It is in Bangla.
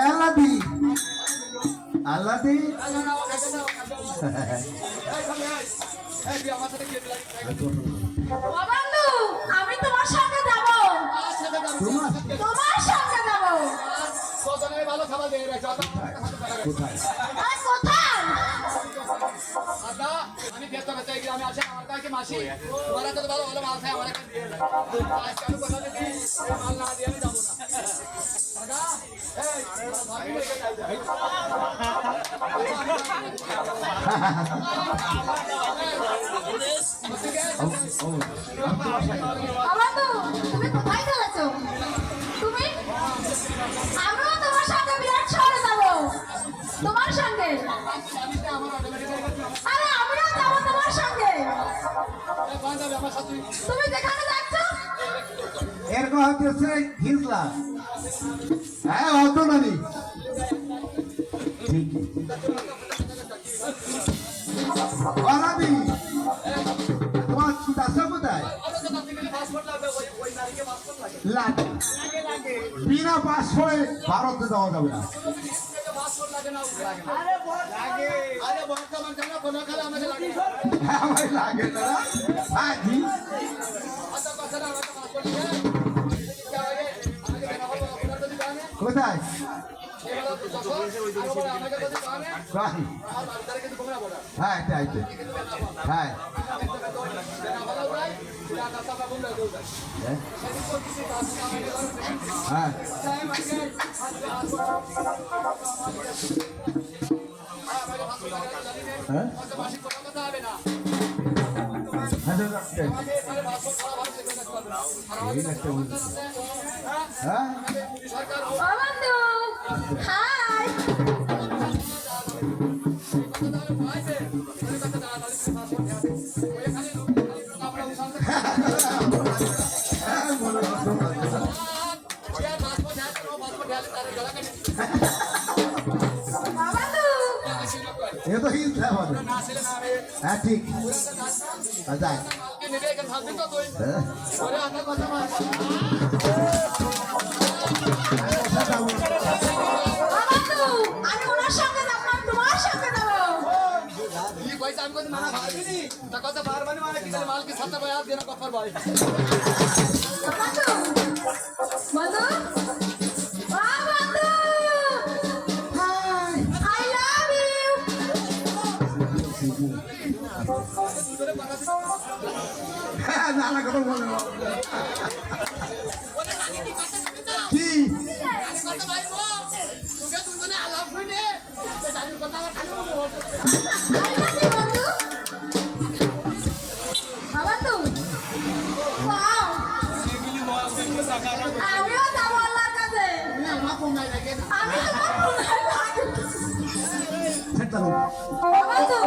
আল্লাদি আল্লাদি বন্ধু আমি তোমার সঙ্গে যাব তোমার সঙ্গে যাব ভালো খাবার দিয়ে কোথায় কোথায় আদা আমি ব্যস্ত করতে গ্রামে আসে আমার কাছে মাসি তোমার তো ভালো ভালো মাল খায় আমার কাছে দিয়ে দাও আজকে আমি কথা দিচ্ছি মাল না দিয়ে আমি যাবো না আদা এই ভাবি লেগে যাই বন্ধু তুমি কোথায় চলেছো তুমি আমিও তোমার সঙ্গে বিরাট শহরে যাব তোমার সঙ্গে আরে আমিও যাব তোমার সঙ্গে তুমি যেখানে যাচ্ছ এরকম হচ্ছে হিজলা হ্যাঁ অত নানি ঠিক আলাদি তোমার দাসা কোথায় লাগে বিনা পাসপোর্টে ভারতে যাওয়া যাবে না হ্যাঁ আমার লাগে না হ্যাঁ জি কোথায় হ্যাঁ তাই তো হ্যাঁ হ্যাঁ হ্যাঁ বন্ধু হাই ये तो ही था बात हाँ ठीक जाए माल के साथ देना कफर भाई নানা কথা বলে কি আমিও যাবো আল্লাহর কাছে সেটা বন্ধু